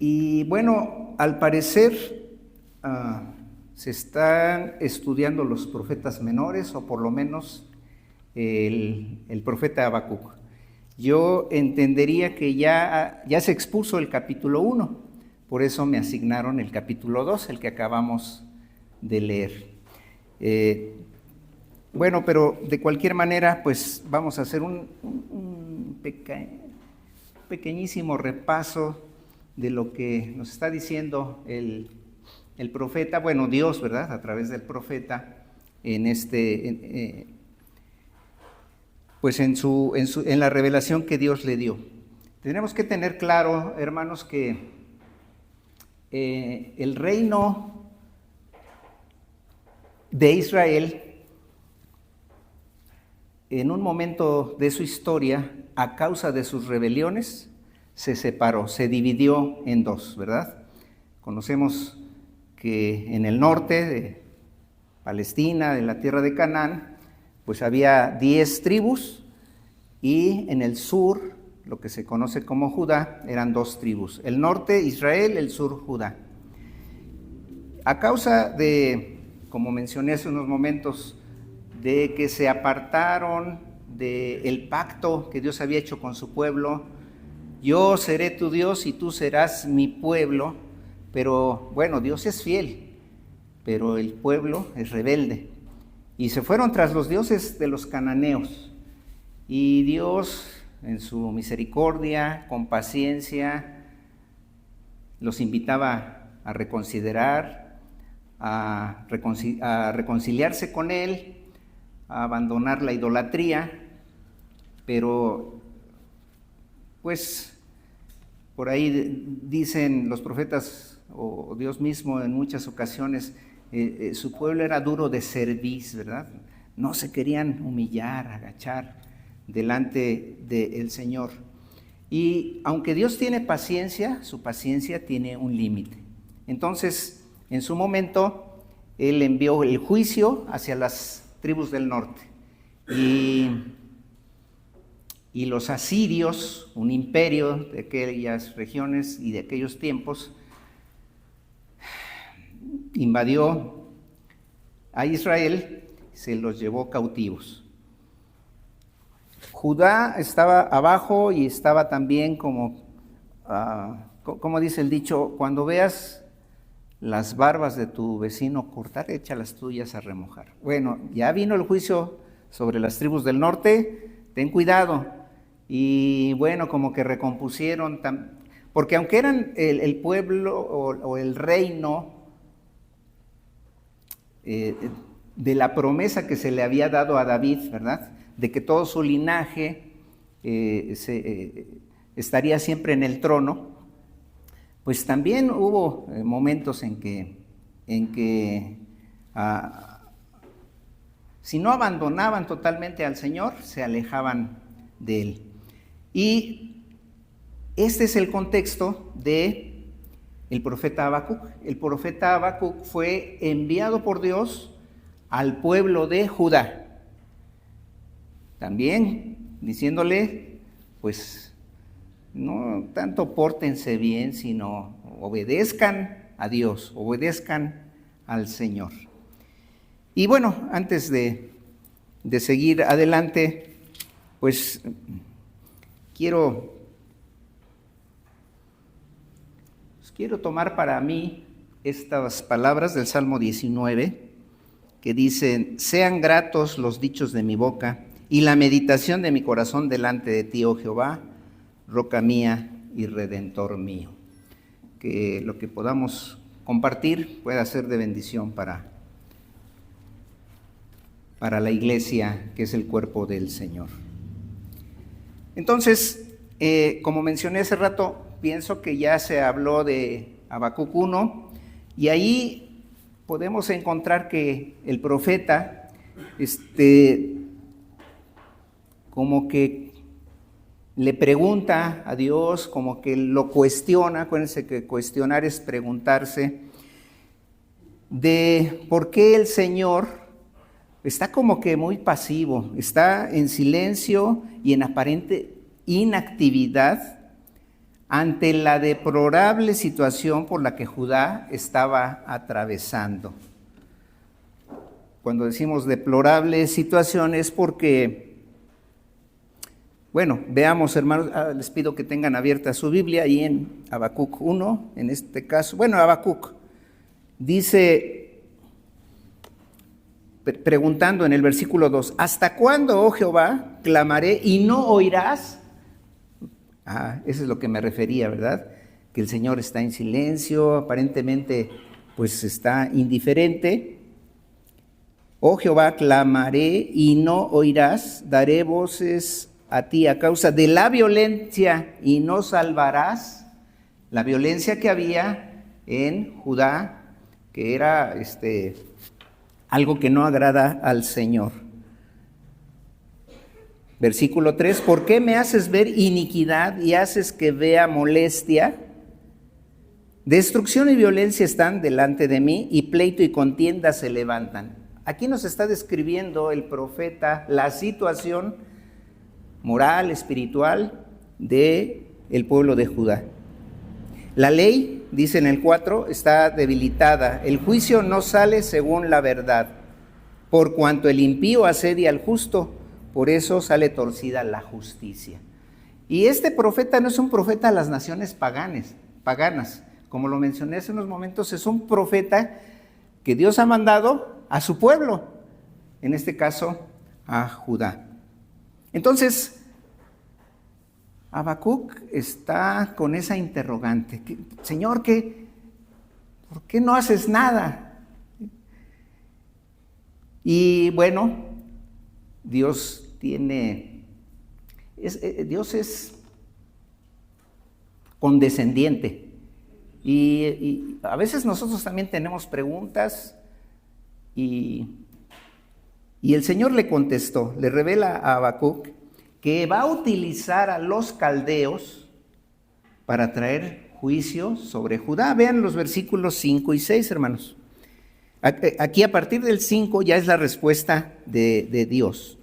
Y bueno, al parecer se están estudiando los profetas menores, o por lo menos el profeta Habacuc. Yo entendería que ya se expuso el capítulo 1, por eso me asignaron el capítulo 2, el que acabamos de leer. Bueno, pero de cualquier manera, pues vamos a hacer un pequeñísimo repaso de lo que nos está diciendo el profeta, bueno, Dios, ¿verdad?, a través del profeta, en la revelación que Dios le dio. Tenemos que tener claro, hermanos, que el reino de Israel, en un momento de su historia, a causa de sus rebeliones, se separó, se dividió en dos, ¿verdad? Conocemos que en el norte de Palestina, de la tierra de Canaán, pues había 10 tribus, y en el sur, lo que se conoce como Judá, eran 2 tribus. El norte, Israel; el sur, Judá. A causa de, como mencioné hace unos momentos, de que se apartaron del pacto que Dios había hecho con su pueblo, yo seré tu Dios y tú serás mi pueblo, pero bueno, Dios es fiel, pero el pueblo es rebelde. Y se fueron tras los dioses de los cananeos. Y Dios, en su misericordia, con paciencia, los invitaba a reconsiderar, a reconciliarse con Él, a abandonar la idolatría, pero pues por ahí dicen los profetas o Dios mismo en muchas ocasiones, su pueblo era duro de cerviz, ¿verdad? No se querían humillar, agachar delante del Señor. Y aunque Dios tiene paciencia, su paciencia tiene un límite. Entonces, en su momento, Él envió el juicio hacia las tribus del norte. Y los asirios, un imperio de aquellas regiones y de aquellos tiempos, invadió a Israel, se los llevó cautivos. Judá estaba abajo y estaba también como dice el dicho, cuando veas las barbas de tu vecino cortar, echa las tuyas a remojar. Bueno, ya vino el juicio sobre las tribus del norte, ten cuidado. Y bueno, como que recompusieron, porque aunque eran el pueblo o el reino de la promesa que se le había dado a David, ¿verdad?, de que todo su linaje estaría siempre en el trono, pues también hubo momentos en que si no abandonaban totalmente al Señor, se alejaban de Él. Y este es el contexto de el profeta Habacuc. El profeta Habacuc fue enviado por Dios al pueblo de Judá, también diciéndole, pues, no tanto pórtense bien, sino obedezcan a Dios, obedezcan al Señor. Y bueno, antes de seguir adelante, pues quiero tomar para mí estas palabras del Salmo 19, que dicen: sean gratos los dichos de mi boca y la meditación de mi corazón delante de ti, oh Jehová, roca mía y redentor mío. Que lo que podamos compartir pueda ser de bendición para la iglesia, que es el cuerpo del Señor. Entonces, como mencioné hace rato, pienso que ya se habló de Habacuc 1, y ahí podemos encontrar que el profeta, como que le pregunta a Dios, como que lo cuestiona. Acuérdense que cuestionar es preguntarse de por qué el Señor está como que muy pasivo, está en silencio y en aparente inactividad ante la deplorable situación por la que Judá estaba atravesando. Cuando decimos deplorable situación es porque, bueno, veamos, hermanos, les pido que tengan abierta su Biblia ahí en Habacuc 1, en este caso, bueno, Habacuc dice, preguntando en el versículo 2, ¿hasta cuándo, oh Jehová, clamaré y no oirás? Eso es lo que me refería, ¿verdad? Que el Señor está en silencio, aparentemente pues está indiferente. Oh Jehová, clamaré y no oirás, daré voces a ti a causa de la violencia y no salvarás. La violencia que había en Judá, que era algo que no agrada al Señor. Versículo 3, ¿por qué me haces ver iniquidad y haces que vea molestia? Destrucción y violencia están delante de mí y pleito y contienda se levantan. Aquí nos está describiendo el profeta la situación moral, espiritual del pueblo de Judá. La ley, dice en el 4, está debilitada. El juicio no sale según la verdad. Por cuanto el impío asedia al justo, por eso sale torcida la justicia. Y este profeta no es un profeta a las naciones paganas. Como lo mencioné hace unos momentos, es un profeta que Dios ha mandado a su pueblo, en este caso a Judá. Entonces, Habacuc está con esa interrogante. Señor, ¿por qué no haces nada? Y bueno, Dios es condescendiente. Y a veces nosotros también tenemos preguntas y el Señor le contestó, le revela a Habacuc que va a utilizar a los caldeos para traer juicio sobre Judá. Vean los versículos 5 y 6, hermanos. Aquí a partir del 5 ya es la respuesta de Dios.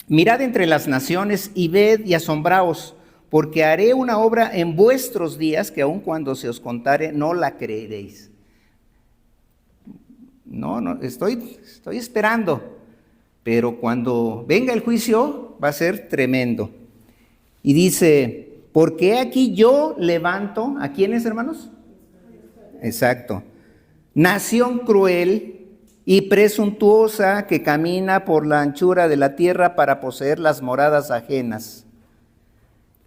Mirad entre las naciones y ved y asombraos, porque haré una obra en vuestros días que aun cuando se os contare no la creeréis. No, estoy esperando, pero cuando venga el juicio va a ser tremendo. Y dice, porque aquí yo levanto, ¿a quiénes, hermanos? Exacto. Nación cruel y presuntuosa que camina por la anchura de la tierra para poseer las moradas ajenas.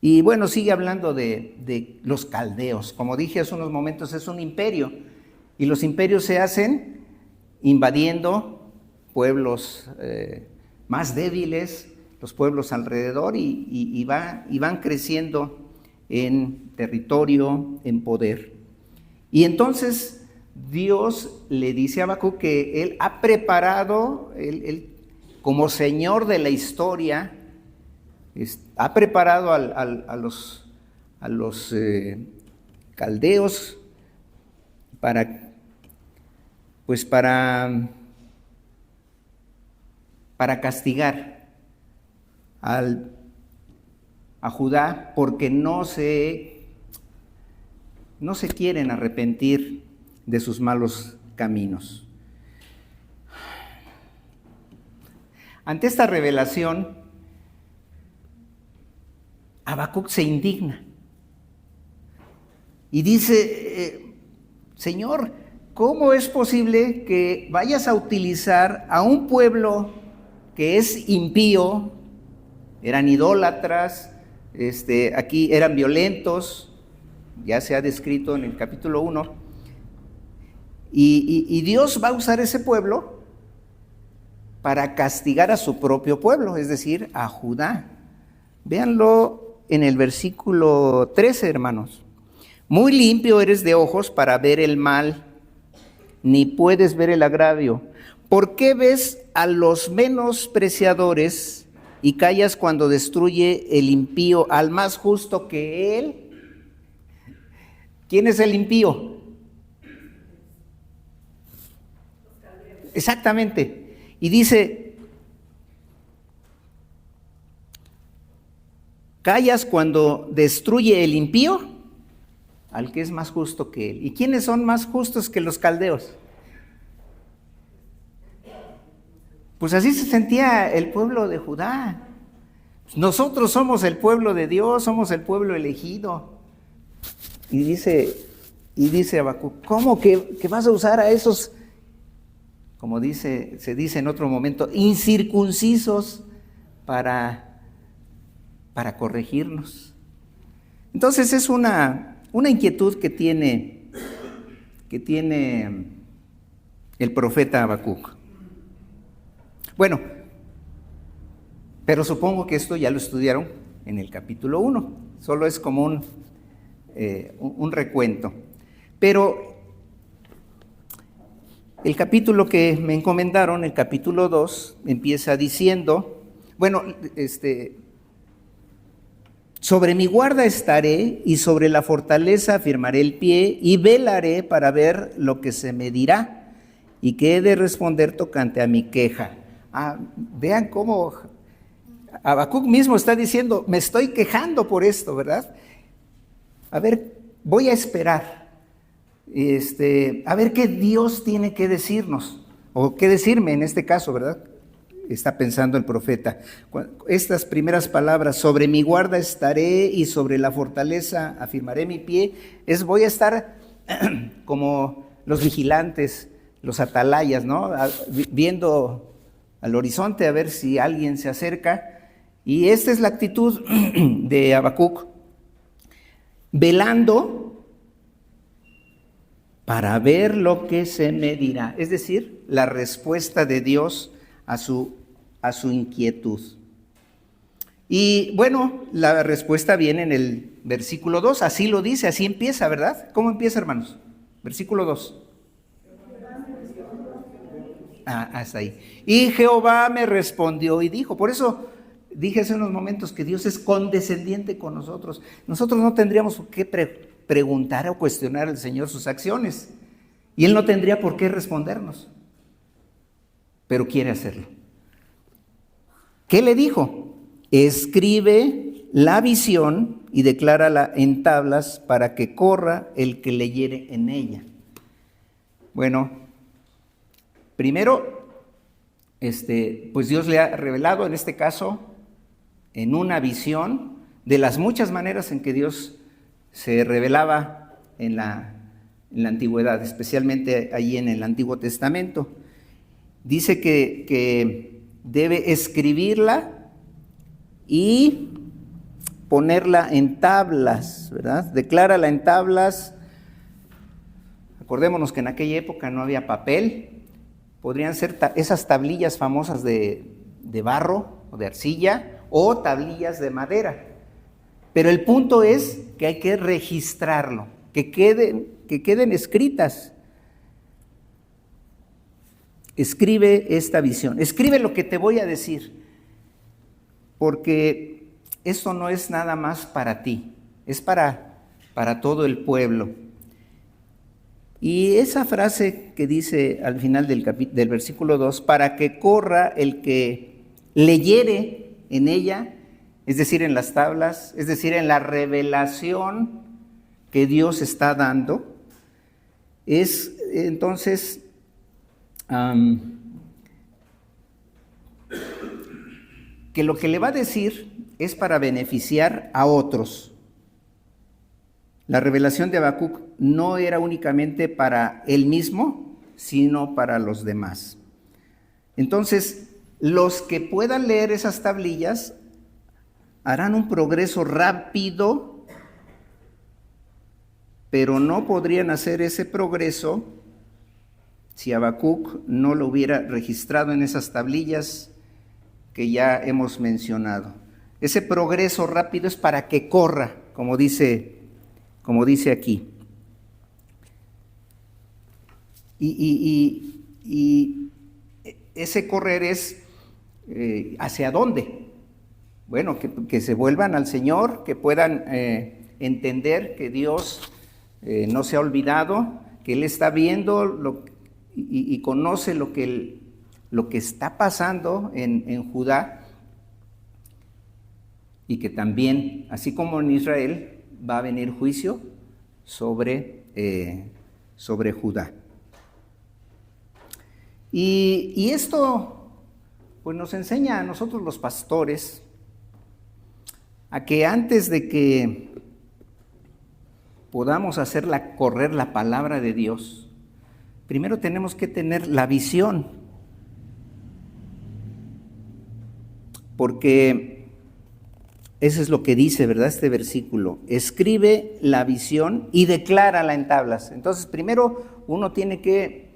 Y bueno, sigue hablando de los caldeos. Como dije hace unos momentos, es un imperio. Y los imperios se hacen invadiendo pueblos más débiles, los pueblos alrededor, y van creciendo en territorio, en poder. Y entonces Dios le dice a Habacuc que Él ha preparado, él, como Señor de la historia, ha preparado a los caldeos para castigar a Judá, porque no se quieren arrepentir de sus malos caminos. Ante esta revelación, Habacuc se indigna y dice, Señor, ¿cómo es posible que vayas a utilizar a un pueblo que es impío? Eran idólatras, aquí eran violentos, ya se ha descrito en el capítulo 1, y Dios va a usar ese pueblo para castigar a su propio pueblo, es decir, a Judá. Véanlo en el versículo 13, hermanos. Muy limpio eres de ojos para ver el mal, ni puedes ver el agravio. ¿Por qué ves a los menospreciadores y callas cuando destruye el impío al más justo que él? ¿Quién es el impío? Exactamente. Y dice, callas cuando destruye el impío al que es más justo que él. ¿Y quiénes son más justos que los caldeos? Pues así se sentía el pueblo de Judá. Nosotros somos el pueblo de Dios, somos el pueblo elegido. Y dice Habacuc, ¿cómo que vas a usar a esos, como se dice en otro momento, incircuncisos para corregirnos? Entonces es una inquietud que tiene el profeta Habacuc. Bueno, pero supongo que esto ya lo estudiaron en el capítulo 1, solo es como un recuento. Pero el capítulo que me encomendaron, el capítulo 2, empieza diciendo, sobre mi guarda estaré y sobre la fortaleza afirmaré el pie y velaré para ver lo que se me dirá y qué he de responder tocante a mi queja. Vean cómo Habacuc mismo está diciendo, me estoy quejando por esto, ¿verdad? A ver, voy a esperar, a ver qué Dios tiene que decirnos, o qué decirme en este caso, ¿verdad? Está pensando el profeta. Estas primeras palabras, sobre mi guarda estaré y sobre la fortaleza afirmaré mi pie, voy a estar como los vigilantes, los atalayas, ¿no? Viendo al horizonte a ver si alguien se acerca. Y esta es la actitud de Habacuc, velando para ver lo que se me dirá, es decir, la respuesta de Dios a su inquietud. Y bueno, la respuesta viene en el versículo 2, así lo dice, así empieza, ¿verdad? ¿Cómo empieza, hermanos? Versículo 2. Hasta ahí. Y Jehová me respondió y dijo, por eso dije hace unos momentos que Dios es condescendiente con nosotros. Nosotros no tendríamos que preguntar o cuestionar al Señor sus acciones, y Él no tendría por qué respondernos, pero quiere hacerlo. ¿Qué le dijo? Escribe la visión y declárala en tablas para que corra el que leyere en ella. Bueno, primero, pues Dios le ha revelado, en este caso, en una visión, de las muchas maneras en que Dios se revelaba en la antigüedad, especialmente allí en el Antiguo Testamento. Dice que debe escribirla y ponerla en tablas, ¿verdad? Declárala en tablas. Acordémonos que en aquella época no había papel. Podrían ser esas tablillas famosas de barro o de arcilla o tablillas de madera. Pero el punto es que hay que registrarlo, que queden escritas. Escribe esta visión, escribe lo que te voy a decir, porque esto no es nada más para ti, es para todo el pueblo. Y esa frase que dice al final del versículo 2, para que corra el que leyere en ella, es decir, en las tablas, es decir, en la revelación que Dios está dando, es entonces que lo que le va a decir es para beneficiar a otros. La revelación de Habacuc no era únicamente para él mismo, sino para los demás. Entonces, los que puedan leer esas tablillas harán un progreso rápido, pero no podrían hacer ese progreso si Habacuc no lo hubiera registrado en esas tablillas que ya hemos mencionado. Ese progreso rápido es para que corra, como dice aquí. Y ese correr es ¿hacia dónde? Bueno, que se vuelvan al Señor, que puedan entender que Dios no se ha olvidado, que Él está viendo y conoce lo que está pasando en Judá. y que también, así como en Israel, va a venir juicio sobre Judá. Y esto pues nos enseña a nosotros los pastores a que antes de que podamos correr la palabra de Dios, primero tenemos que tener la visión, porque eso es lo que dice, ¿verdad? Este versículo: escribe la visión y declárala en tablas. Entonces, primero uno tiene que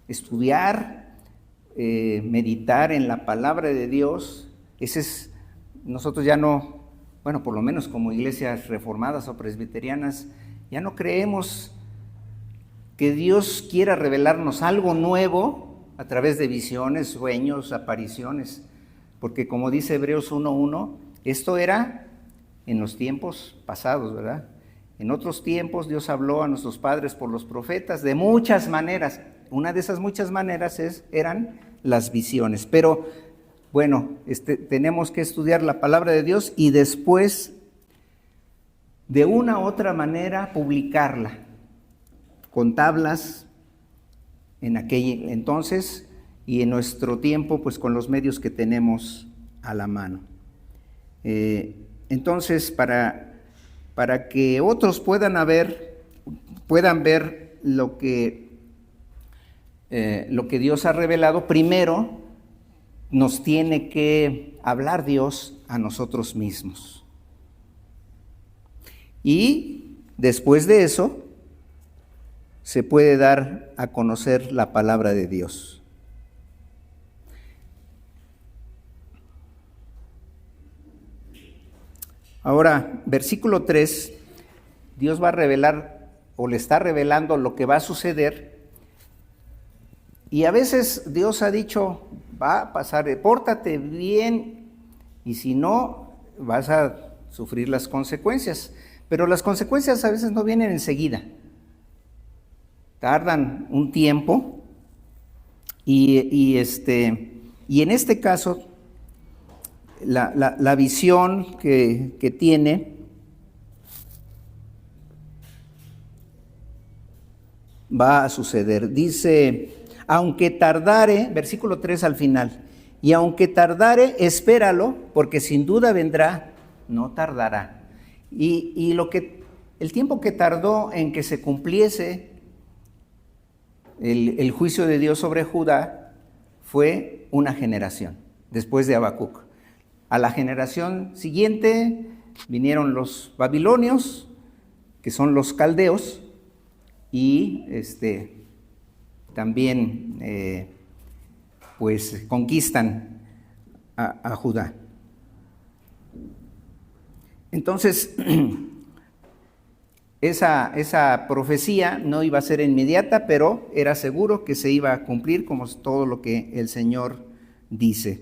estudiar, meditar en la palabra de Dios. Nosotros ya no, bueno, por lo menos como iglesias reformadas o presbiterianas, ya no creemos que Dios quiera revelarnos algo nuevo a través de visiones, sueños, apariciones, porque como dice Hebreos 1:1, esto era en los tiempos pasados, ¿verdad? En otros tiempos Dios habló a nuestros padres por los profetas de muchas maneras. Una de esas muchas maneras eran las visiones. Pero bueno, tenemos que estudiar la palabra de Dios y después, de una u otra manera, publicarla con tablas en aquel entonces y en nuestro tiempo, pues con los medios que tenemos a la mano. Entonces, para que otros puedan ver lo que Dios ha revelado, primero nos tiene que hablar Dios a nosotros mismos. Y después de eso, se puede dar a conocer la palabra de Dios. Ahora, versículo 3, Dios va a revelar o le está revelando lo que va a suceder. Y a veces Dios ha dicho, va a pasar, pórtate bien, y si no, vas a sufrir las consecuencias. Pero las consecuencias a veces no vienen enseguida. Tardan un tiempo y en este caso la visión que tiene va a suceder. Dice, aunque tardare, versículo 3 al final, y aunque tardare, espéralo, porque sin duda vendrá, no tardará. Y el tiempo que tardó en que se cumpliese el juicio de Dios sobre Judá fue una generación, después de Habacuc. A la generación siguiente vinieron los babilonios, que son los caldeos, y también pues conquistan a Judá. Entonces, esa profecía no iba a ser inmediata, pero era seguro que se iba a cumplir, como todo lo que el Señor dice.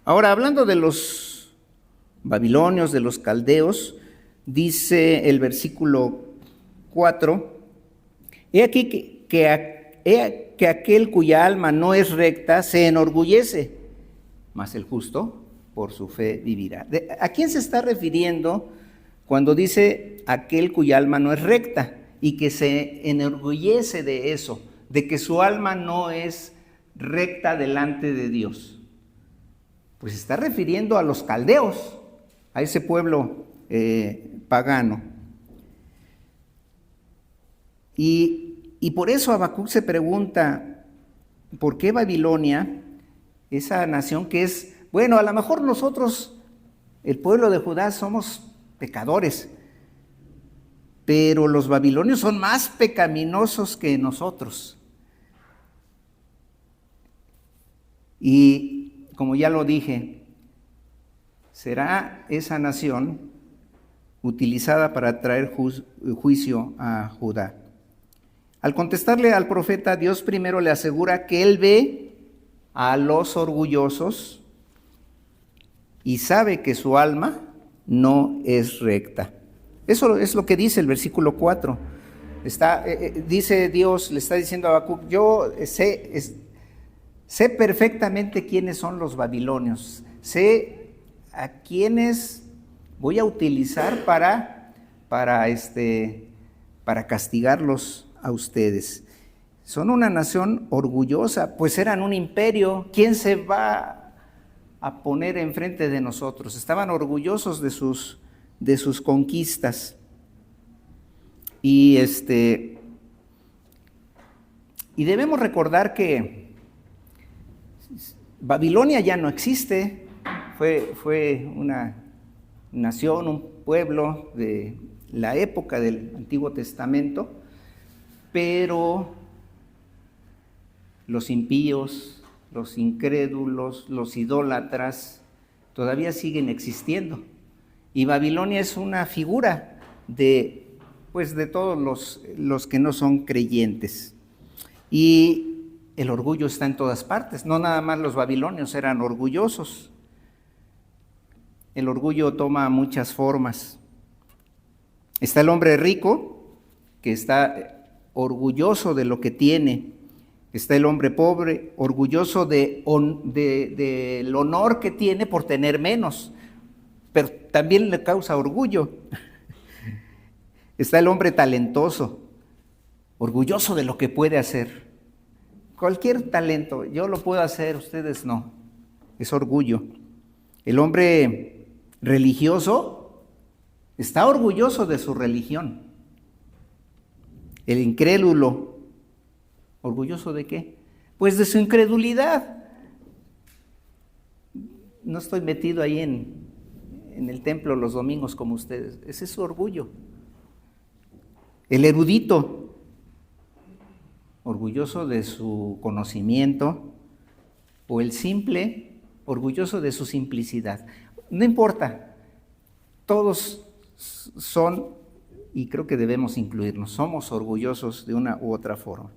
Ahora, hablando de los babilonios, de los caldeos, dice el versículo 4, he aquí que aquel cuya alma no es recta se enorgullece, mas el justo por su fe vivirá. ¿A quién se está refiriendo cuando dice aquel cuya alma no es recta y que se enorgullece de eso, de que su alma no es recta delante de Dios? Pues se está refiriendo a los caldeos, a ese pueblo pagano. Y por eso Habacuc se pregunta, ¿por qué Babilonia, esa nación que es, bueno, a lo mejor nosotros, el pueblo de Judá, somos pecadores, pero los babilonios son más pecaminosos que nosotros? Y como ya lo dije, será esa nación utilizada para traer juicio a Judá. Al contestarle al profeta, Dios primero le asegura que él ve a los orgullosos y sabe que su alma no es recta. Eso es lo que dice el versículo 4. Dice Dios, le está diciendo a Habacuc, yo sé perfectamente quiénes son los babilonios, sé a quienes voy a utilizar para castigarlos a ustedes. Son una nación orgullosa, pues eran un imperio. ¿Quién se va a poner enfrente de nosotros? Estaban orgullosos de sus conquistas. Y debemos recordar que Babilonia ya no existe, fue una nación, un pueblo de la época del Antiguo Testamento, pero los impíos, los incrédulos, los idólatras todavía siguen existiendo. Y Babilonia es una figura de todos los que no son creyentes. Y el orgullo está en todas partes, no nada más los babilonios eran orgullosos. El orgullo toma muchas formas. Está el hombre rico, que está orgulloso de lo que tiene. Está el hombre pobre, orgulloso del honor que tiene por tener menos, pero también le causa orgullo. Está el hombre talentoso, orgulloso de lo que puede hacer. Cualquier talento, yo lo puedo hacer, ustedes no. Es orgullo. El hombre religioso está orgulloso de su religión. El incrédulo, ¿orgulloso de qué? Pues de su incredulidad. No estoy metido ahí en el templo los domingos como ustedes. Ese es su orgullo. El erudito, orgulloso de su conocimiento, o el simple, orgulloso de su simplicidad. No importa, todos son, y creo que debemos incluirnos, somos orgullosos de una u otra forma.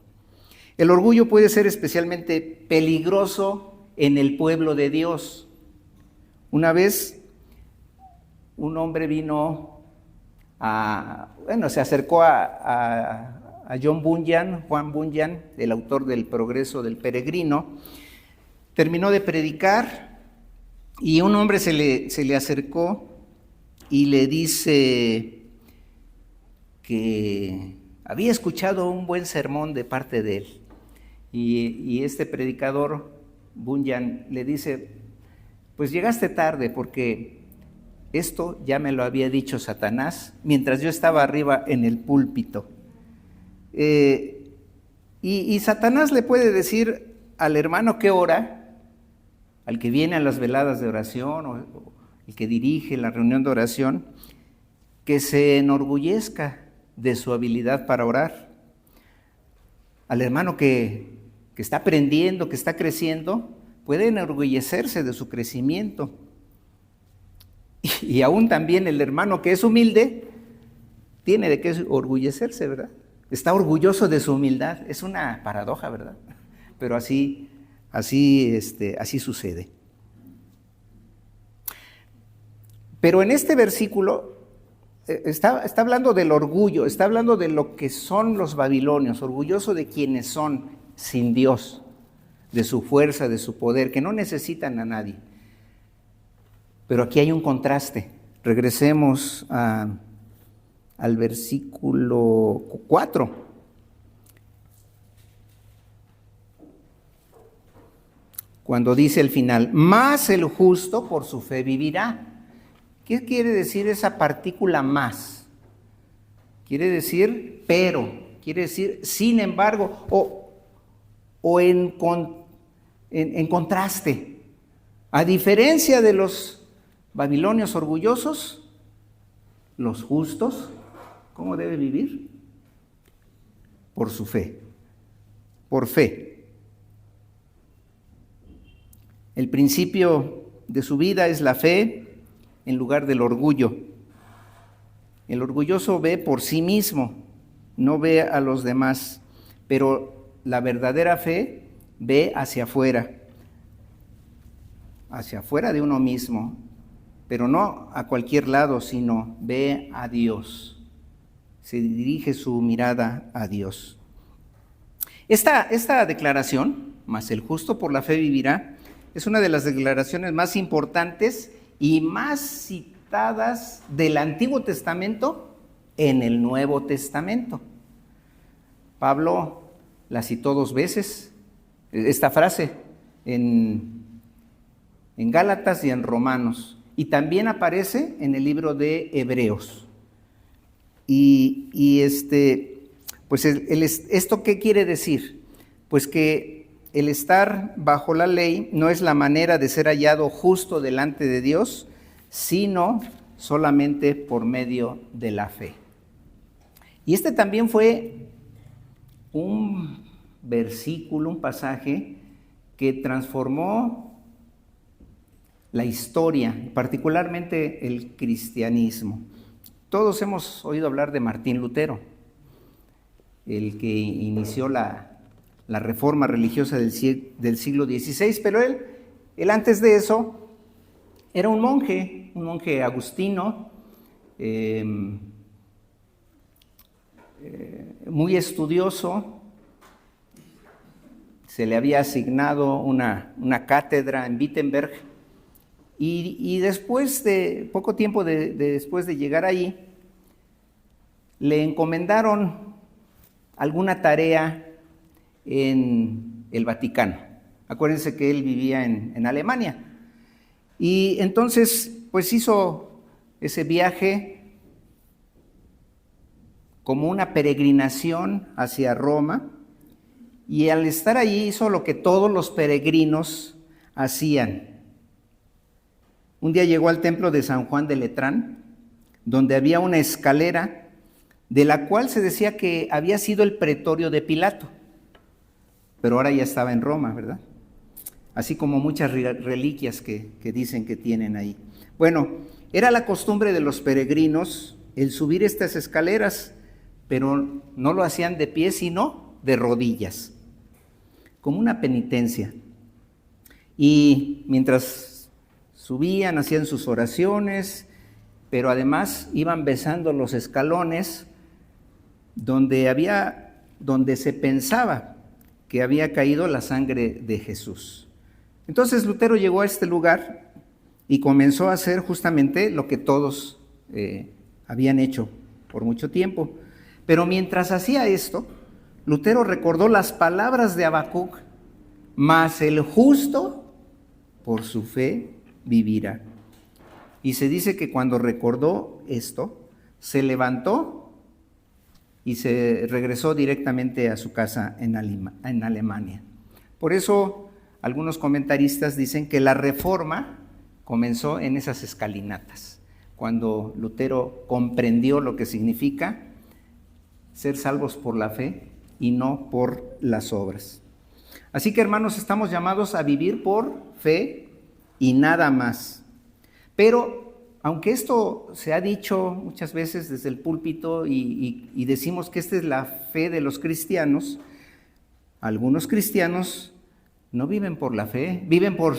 El orgullo puede ser especialmente peligroso en el pueblo de Dios. Una vez un hombre vino se acercó a John Bunyan, Juan Bunyan, el autor del Progreso del Peregrino. Terminó de predicar y un hombre se le acercó y le dice que había escuchado un buen sermón de parte de él. Y este predicador, Bunyan, le dice, pues llegaste tarde porque esto ya me lo había dicho Satanás mientras yo estaba arriba en el púlpito. Y Satanás le puede decir al hermano que ora, al que viene a las veladas de oración o el que dirige la reunión de oración, que se enorgullezca de su habilidad para orar. Al hermano que está aprendiendo, que está creciendo, puede enorgullecerse de su crecimiento. Y aún también el hermano que es humilde tiene de qué orgullecerse, ¿verdad? Está orgulloso de su humildad. Es una paradoja, ¿verdad? Pero así sucede. Pero en este versículo está hablando del orgullo, está hablando de lo que son los babilonios, orgulloso de quienes son sin Dios, de su fuerza, de su poder, que no necesitan a nadie. Pero aquí hay un contraste. Regresemos al versículo 4. Cuando dice el final, más el justo por su fe vivirá. ¿Qué quiere decir esa partícula más? Quiere decir pero, quiere decir sin embargo, o en contraste. A diferencia de los babilonios orgullosos, los justos, ¿cómo debe vivir? Por su fe, por fe. El principio de su vida es la fe en lugar del orgullo. El orgulloso ve por sí mismo, no ve a los demás, pero la verdadera fe ve hacia afuera de uno mismo, pero no a cualquier lado, sino ve a Dios. Se dirige su mirada a Dios. Esta declaración, más el justo por la fe vivirá, es una de las declaraciones más importantes y más citadas del Antiguo Testamento en el Nuevo Testamento. Pablo la citó 2 veces, esta frase, en Gálatas y en Romanos, y también aparece en el libro de Hebreos. Pues ¿esto qué quiere decir? Pues que el estar bajo la ley no es la manera de ser hallado justo delante de Dios, sino solamente por medio de la fe. Y este también fue un versículo, un pasaje que transformó la historia, particularmente el cristianismo. Todos hemos oído hablar de Martín Lutero, el que inició la reforma religiosa del siglo XVI, pero él antes de eso era un monje agustino, muy estudioso. Se le había asignado una cátedra en Wittenberg, y después de poco tiempo después de llegar ahí, le encomendaron alguna tarea en el Vaticano. Acuérdense que él vivía en Alemania. Y entonces, pues hizo ese viaje como una peregrinación hacia Roma, y al estar allí hizo lo que todos los peregrinos hacían. Un día llegó al templo de San Juan de Letrán, donde había una escalera de la cual se decía que había sido el pretorio de Pilato, pero ahora ya estaba en Roma, ¿verdad? Así como muchas reliquias que dicen que tienen ahí. Bueno, era la costumbre de los peregrinos el subir estas escaleras, pero no lo hacían de pie, sino de rodillas, como una penitencia. Y mientras subían, hacían sus oraciones, pero además iban besando los escalones donde se pensaba que había caído la sangre de Jesús. Entonces Lutero llegó a este lugar y comenzó a hacer justamente lo que todos habían hecho por mucho tiempo. Pero mientras hacía esto, Lutero recordó las palabras de Habacuc: mas el justo por su fe vivirá. Y se dice que cuando recordó esto, se levantó y se regresó directamente a su casa en Alemania. Por eso algunos comentaristas dicen que la reforma comenzó en esas escalinatas, cuando Lutero comprendió lo que significa ser salvos por la fe y no por las obras. Así que, hermanos, estamos llamados a vivir por fe y nada más. Pero aunque esto se ha dicho muchas veces desde el púlpito y decimos que esta es la fe de los cristianos, algunos cristianos no viven por la fe, viven por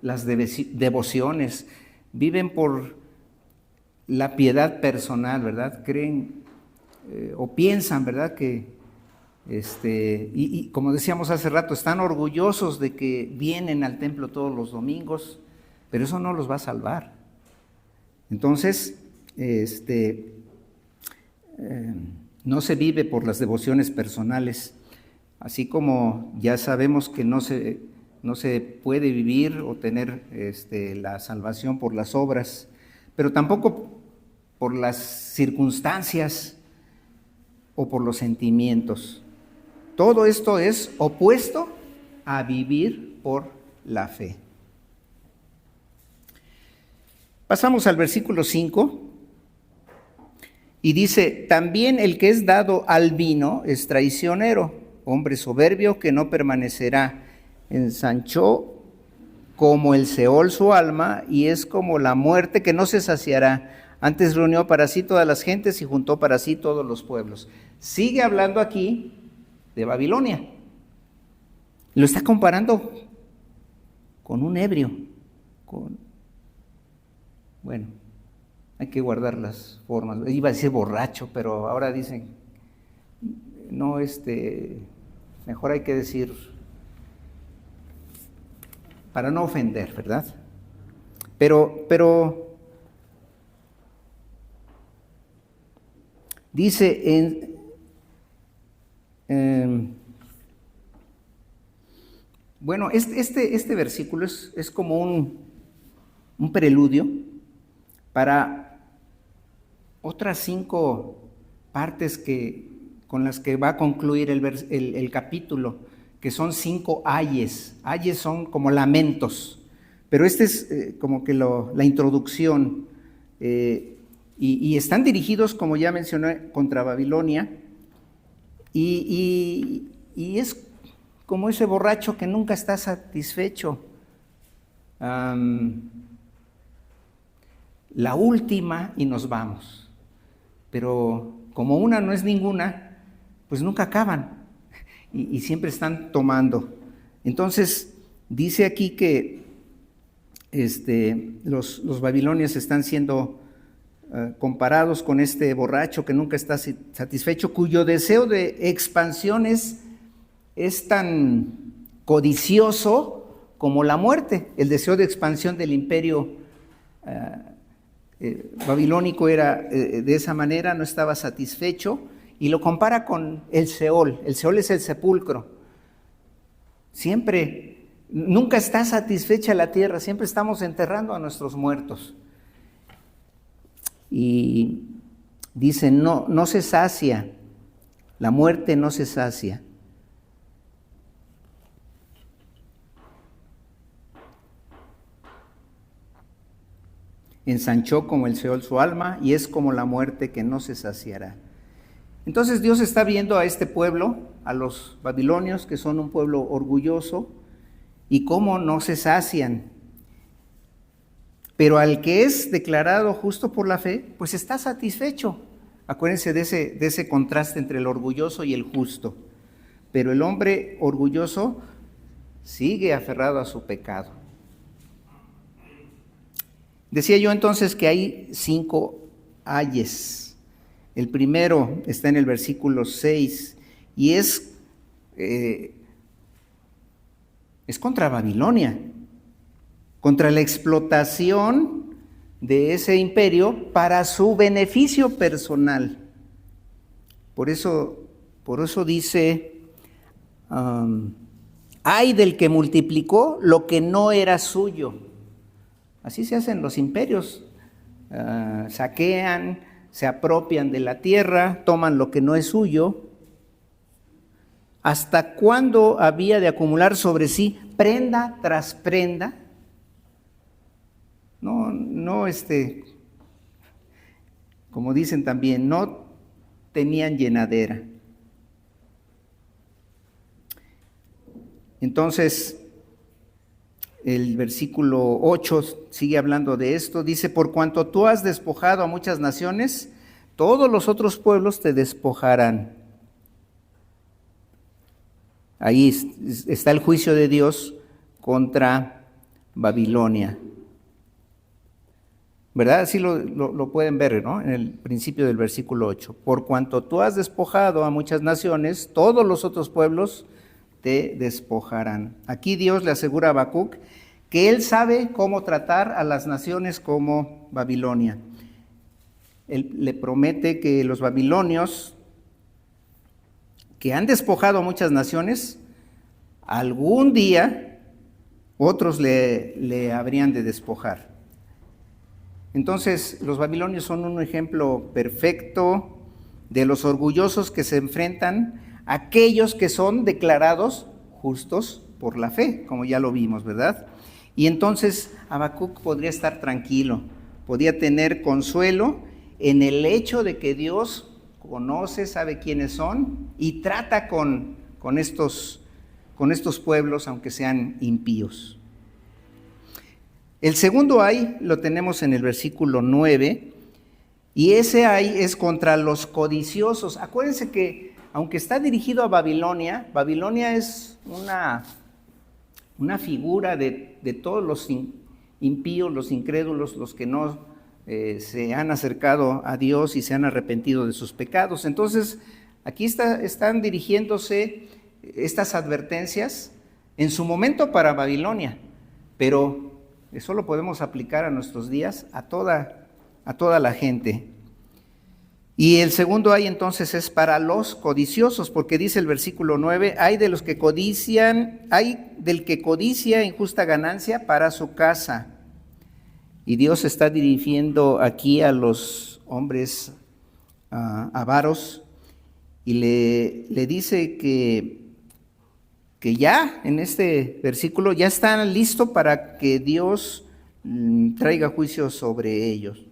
las devociones, viven por la piedad personal, ¿verdad? Creen o piensan, ¿verdad? Que y como decíamos hace rato, están orgullosos de que vienen al templo todos los domingos, pero eso no los va a salvar. Entonces, no se vive por las devociones personales, así como ya sabemos que no se puede vivir o tener la salvación por las obras, pero tampoco por las circunstancias o por los sentimientos. Todo esto es opuesto a vivir por la fe. Pasamos al versículo 5 y dice: también el que es dado al vino es traicionero, hombre soberbio que no permanecerá. Ensanchó como el Seol su alma, y es como la muerte que no se saciará. Antes reunió para sí todas las gentes y juntó para sí todos los pueblos. Sigue hablando aquí de Babilonia. Lo está comparando con un ebrio, bueno, hay que guardar las formas. Iba a decir borracho, pero ahora dicen, no, mejor hay que decir, para no ofender, ¿verdad? Pero dice bueno, este versículo es como un preludio para otras 5 partes con las que va a concluir el capítulo, que son 5 ayes. Ayes son como lamentos, pero este es como que la introducción, y están dirigidos, como ya mencioné, contra Babilonia, y es como ese borracho que nunca está satisfecho. La última y nos vamos. Pero como una no es ninguna, pues nunca acaban y siempre están tomando. Entonces, dice aquí que los babilonios están siendo comparados con este borracho que nunca está satisfecho, cuyo deseo de expansión es tan codicioso como la muerte. El deseo de expansión del imperio babilónico era de esa manera, no estaba satisfecho, y lo compara con el Seol. El Seol es el sepulcro. Nunca está satisfecha la tierra, siempre estamos enterrando a nuestros muertos. Y dice, no se sacia, la muerte no se sacia. Ensanchó como el Seol su alma, y es como la muerte que no se saciará. Entonces Dios está viendo a este pueblo, a los babilonios, que son un pueblo orgulloso, y cómo no se sacian. Pero al que es declarado justo por la fe, pues está satisfecho. Acuérdense de ese contraste entre el orgulloso y el justo. Pero el hombre orgulloso sigue aferrado a su pecado. Decía yo entonces que hay 5 ayes. El primero está en el versículo 6 y es contra Babilonia, contra la explotación de ese imperio para su beneficio personal. Por eso dice, ay del que multiplicó lo que no era suyo. Así se hacen los imperios, saquean, se apropian de la tierra, toman lo que no es suyo. ¿Hasta cuándo había de acumular sobre sí prenda tras prenda? No, como dicen también, no tenían llenadera. Entonces, el versículo 8 sigue hablando de esto, dice, por cuanto tú has despojado a muchas naciones, todos los otros pueblos te despojarán. Ahí está el juicio de Dios contra Babilonia. ¿Verdad? Así lo pueden ver, ¿no? En el principio del versículo 8. Por cuanto tú has despojado a muchas naciones, todos los otros pueblos te despojarán. Aquí Dios le asegura a Habacuc que él sabe cómo tratar a las naciones como Babilonia. Él le promete que los babilonios, que han despojado a muchas naciones, algún día otros le habrían de despojar. Entonces, los babilonios son un ejemplo perfecto de los orgullosos que se enfrentan a aquellos que son declarados justos por la fe, como ya lo vimos, ¿verdad? Y entonces Habacuc podría estar tranquilo, podía tener consuelo en el hecho de que Dios conoce, sabe quiénes son y trata con estos pueblos, aunque sean impíos. El segundo ay lo tenemos en el versículo 9, y ese ay es contra los codiciosos. Acuérdense que aunque está dirigido a Babilonia, Babilonia es una figura de todos los impíos, los incrédulos, los que no se han acercado a Dios y se han arrepentido de sus pecados. Entonces, aquí están dirigiéndose estas advertencias en su momento para Babilonia, pero Eso lo podemos aplicar a nuestros días, a toda la gente. Y el segundo ay entonces es para los codiciosos, porque dice el versículo 9, hay del que codicia injusta ganancia para su casa. Y Dios está dirigiendo aquí a los hombres avaros y le dice que ya en este versículo ya están listos para que Dios traiga juicio sobre ellos.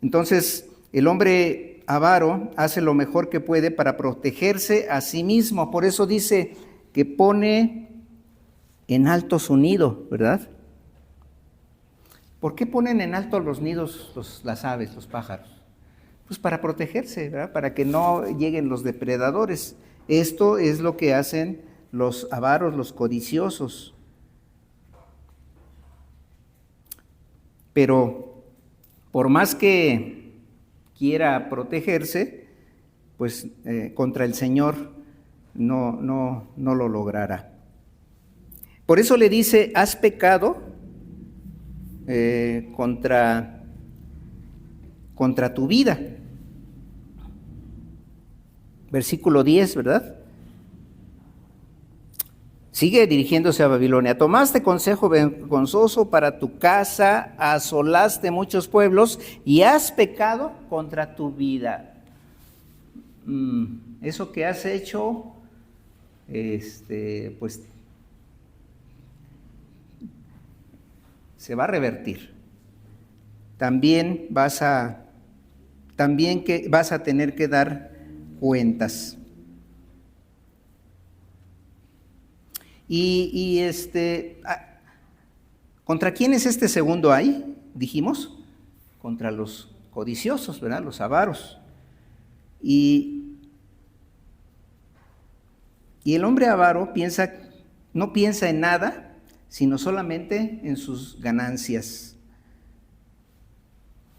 Entonces, el hombre avaro hace lo mejor que puede para protegerse a sí mismo. Por eso dice que pone en alto su nido, ¿verdad? ¿Por qué ponen en alto los nidos las aves, los pájaros? Pues para protegerse, ¿verdad? Para que no lleguen los depredadores. Esto es lo que hacen los avaros, los codiciosos. Pero por más que quiera protegerse, pues contra el Señor no lo logrará. Por eso le dice, has pecado contra tu vida. Versículo 10, ¿verdad? Sigue dirigiéndose a Babilonia. Tomaste consejo vergonzoso para tu casa, asolaste muchos pueblos y has pecado contra tu vida. Eso que has hecho, pues se va a revertir. También vas a tener que dar cuentas. ¿Contra quién es este segundo ay? Dijimos, contra los codiciosos, ¿verdad? Los avaros. Y el hombre avaro no piensa en nada, sino solamente en sus ganancias.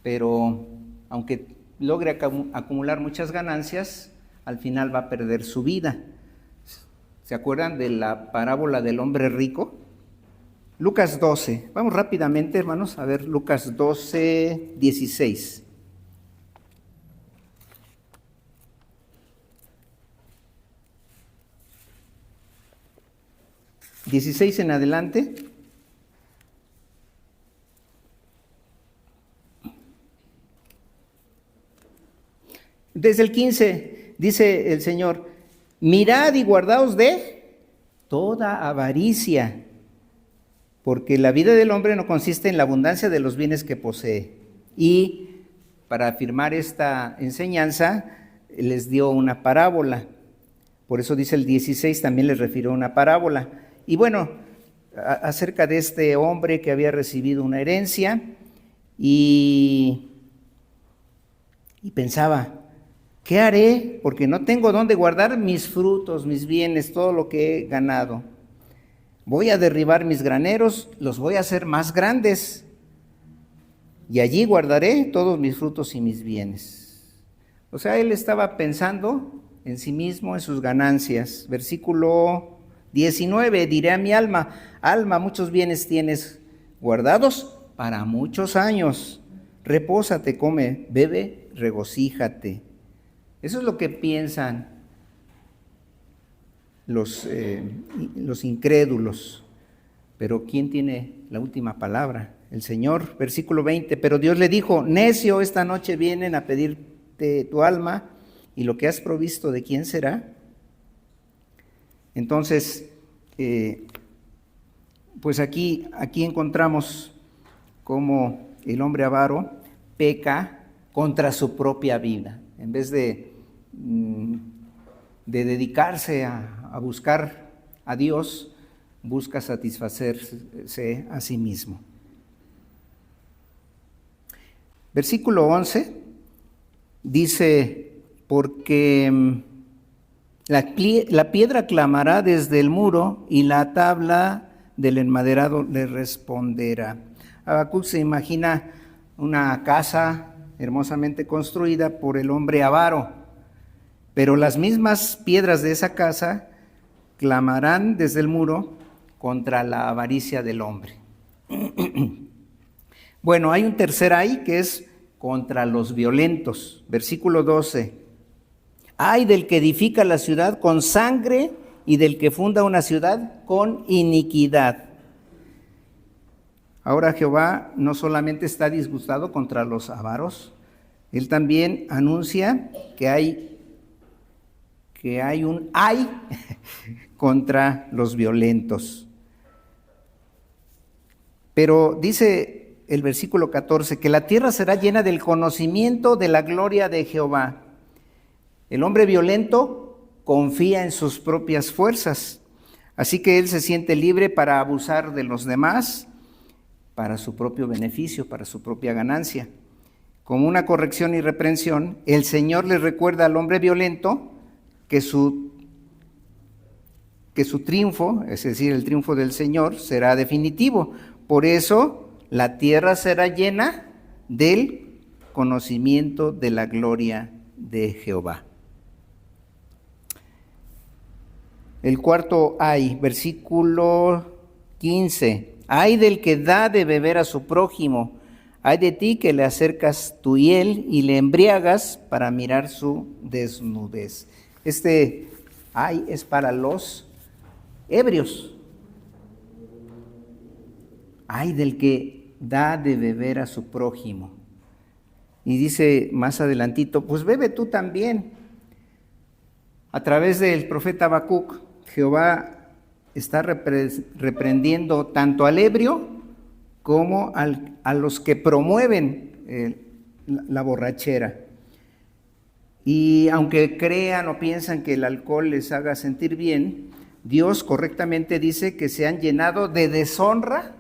Pero aunque logre acumular muchas ganancias, al final va a perder su vida. ¿Se acuerdan de la parábola del hombre rico? Lucas 12. Vamos rápidamente, hermanos, a ver Lucas 12, 16. ¿16 en adelante? Desde el 15 dice el Señor, mirad y guardaos de toda avaricia, porque la vida del hombre no consiste en la abundancia de los bienes que posee. Y para afirmar esta enseñanza, les dio una parábola. Por eso dice el 16, también les refirió una parábola. Y bueno, acerca de este hombre que había recibido una herencia y pensaba, ¿qué haré? Porque no tengo dónde guardar mis frutos, mis bienes, todo lo que he ganado. Voy a derribar mis graneros, los voy a hacer más grandes, y allí guardaré todos mis frutos y mis bienes. O sea, él estaba pensando en sí mismo, en sus ganancias. Versículo 19, diré a mi alma, alma, muchos bienes tienes guardados para muchos años. Repósate, come, bebe, regocíjate. Eso es lo que piensan los incrédulos. Pero ¿quién tiene la última palabra? El Señor. Versículo 20, pero Dios le dijo, necio, esta noche vienen a pedirte tu alma, y lo que has provisto, ¿de quién será? Entonces, pues aquí encontramos cómo el hombre avaro peca contra su propia vida. En vez de dedicarse a buscar a Dios, busca satisfacerse a sí mismo. Versículo 11 dice, porque la piedra clamará desde el muro y la tabla del enmaderado le responderá. Habacuc se imagina una casa hermosamente construida por el hombre avaro, pero las mismas piedras de esa casa clamarán desde el muro contra la avaricia del hombre. Bueno, hay un tercer ay que es contra los violentos. Versículo 12. Ay del que edifica la ciudad con sangre y del que funda una ciudad con iniquidad. Ahora Jehová no solamente está disgustado contra los avaros, él también anuncia que hay un ay contra los violentos. Pero dice el versículo 14 que la tierra será llena del conocimiento de la gloria de Jehová. El hombre violento confía en sus propias fuerzas, así que él se siente libre para abusar de los demás, para su propio beneficio, para su propia ganancia. Como una corrección y reprensión, el Señor le recuerda al hombre violento que su triunfo, es decir, el triunfo del Señor, será definitivo. Por eso la tierra será llena del conocimiento de la gloria de Jehová. El cuarto ay, versículo 15. Ay del que da de beber a su prójimo, ay de ti que le acercas tu hiel y le embriagas para mirar su desnudez. Este ay es para los ebrios. Ay del que da de beber a su prójimo. Y dice más adelantito, pues bebe tú también. A través del profeta Habacuc, Jehová está reprendiendo tanto al ebrio como a los que promueven la borrachera. Y aunque crean o piensan que el alcohol les haga sentir bien, Dios correctamente dice que se han llenado de deshonra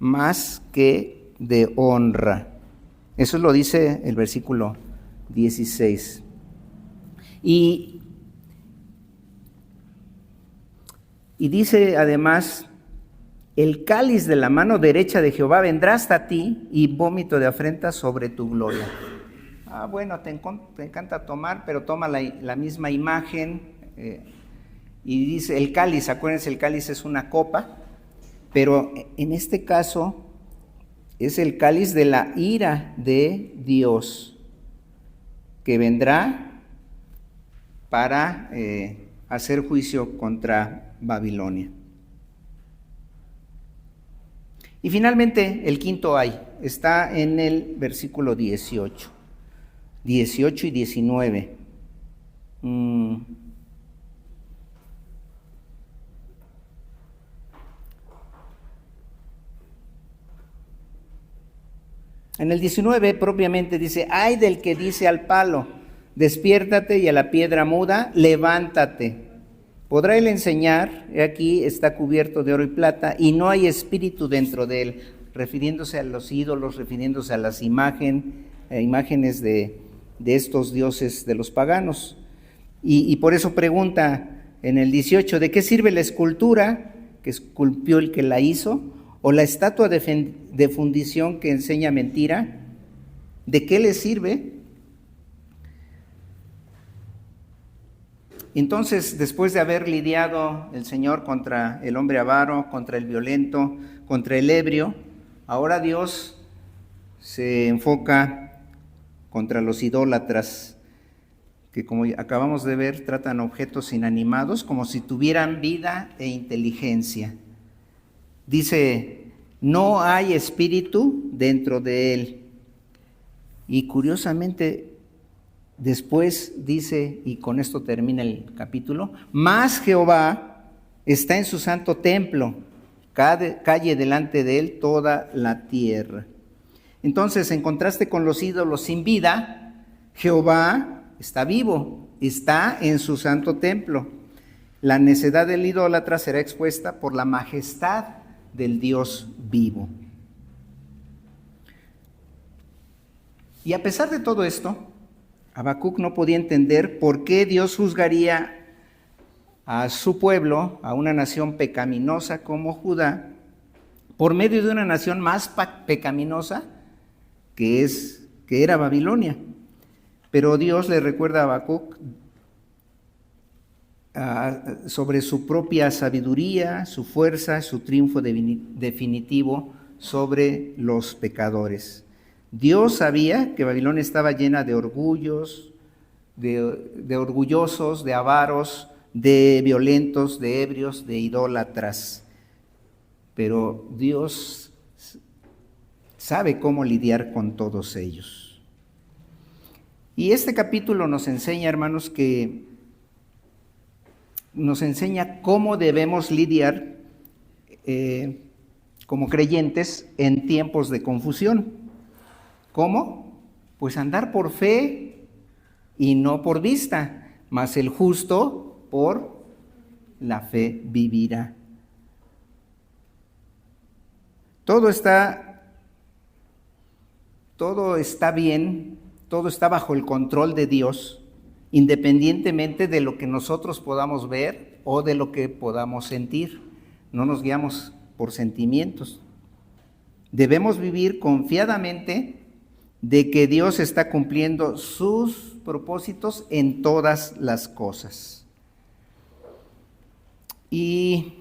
más que de honra. Eso lo dice el versículo 16. Y dice además, el cáliz de la mano derecha de Jehová vendrá hasta ti y vómito de afrenta sobre tu gloria. Bueno, te encanta tomar, pero toma la misma imagen y dice el cáliz, acuérdense, el cáliz es una copa, pero en este caso es el cáliz de la ira de Dios que vendrá para hacer juicio contra Babilonia. Y finalmente el quinto ay está en el versículo 18 y 19. En el 19 propiamente dice, ay del que dice al palo, despiértate, y a la piedra muda, levántate. Podrá él enseñar, he aquí está cubierto de oro y plata, y no hay espíritu dentro de él, refiriéndose a los ídolos, refiriéndose a las imágenes de estos dioses de los paganos. Y por eso pregunta en el 18, ¿de qué sirve la escultura que esculpió el que la hizo? ¿O la estatua de fundición que enseña mentira? ¿De qué le sirve? Entonces, después de haber lidiado el Señor contra el hombre avaro, contra el violento, contra el ebrio, ahora Dios se enfoca contra los idólatras, que como acabamos de ver, tratan objetos inanimados como si tuvieran vida e inteligencia. Dice, no hay espíritu dentro de él. Y curiosamente, después dice, y con esto termina el capítulo, mas Jehová está en su santo templo, calle delante de él toda la tierra. Entonces, en contraste con los ídolos sin vida, Jehová está vivo, está en su santo templo. La necedad del idólatra será expuesta por la majestad del Dios vivo. Y a pesar de todo esto, Habacuc no podía entender por qué Dios juzgaría a su pueblo, a una nación pecaminosa como Judá, por medio de una nación más pecaminosa que era Babilonia. Pero Dios le recuerda a Habacuc sobre su propia sabiduría, su fuerza, su triunfo definitivo sobre los pecadores. Dios sabía que Babilonia estaba llena de orgullos, de orgullosos, de avaros, de violentos, de ebrios, de idólatras. Pero Dios sabe cómo lidiar con todos ellos. Y este capítulo nos enseña, hermanos, nos enseña cómo debemos lidiar como creyentes en tiempos de confusión. ¿Cómo? Pues andar por fe y no por vista, mas el justo por la fe vivirá. Todo está bien, todo está bajo el control de Dios, independientemente de lo que nosotros podamos ver o de lo que podamos sentir. No nos guiamos por sentimientos. Debemos vivir confiadamente de que Dios está cumpliendo sus propósitos en todas las cosas. Y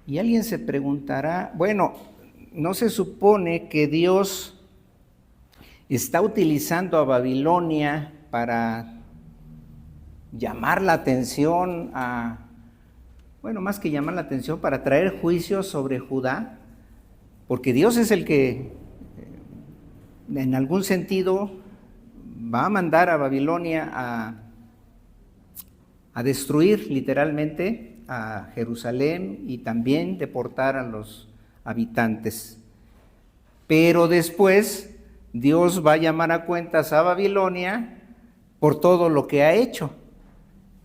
alguien se preguntará, bueno, ¿no se supone que Dios está utilizando a Babilonia para llamar la atención más que llamar la atención, para traer juicio sobre Judá? Porque Dios es el que, en algún sentido, va a mandar a Babilonia a destruir literalmente a Jerusalén y también deportar a los habitantes. Pero después Dios va a llamar a cuentas a Babilonia por todo lo que ha hecho.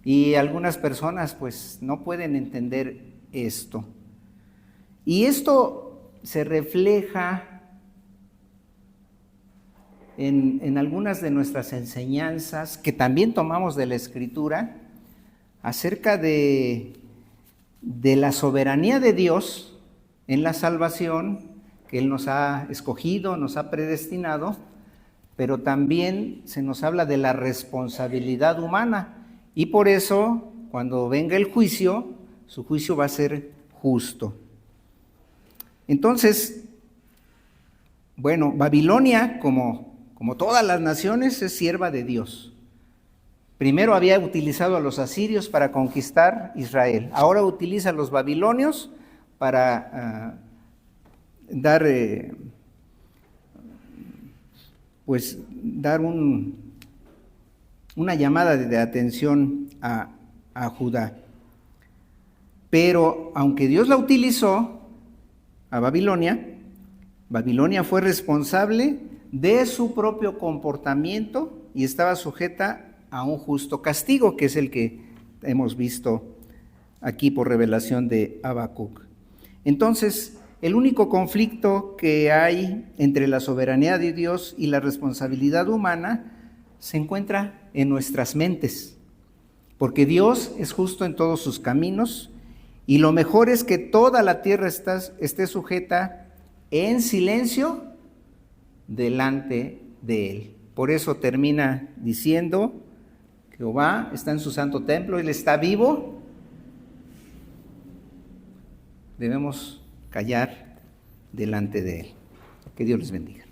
Y algunas personas pues no pueden entender esto. Y esto se refleja en algunas de nuestras enseñanzas que también tomamos de la Escritura acerca de la soberanía de Dios en la salvación, que Él nos ha escogido, nos ha predestinado, pero también se nos habla de la responsabilidad humana. Y por eso, cuando venga el juicio, su juicio va a ser justo. Entonces, bueno, Babilonia, como todas las naciones, es sierva de Dios. Primero había utilizado a los asirios para conquistar Israel. Ahora utiliza a los babilonios para dar una llamada de atención a Judá. Pero aunque Dios la utilizó a Babilonia, Babilonia fue responsable de su propio comportamiento y estaba sujeta a un justo castigo, que es el que hemos visto aquí por revelación de Habacuc. Entonces, el único conflicto que hay entre la soberanía de Dios y la responsabilidad humana se encuentra en nuestras mentes, porque Dios es justo en todos sus caminos y lo mejor es que toda la tierra esté sujeta en silencio delante de Él. Por eso termina diciendo: Jehová está en su santo templo, Él está vivo. Debemos callar delante de Él. Que Dios les bendiga.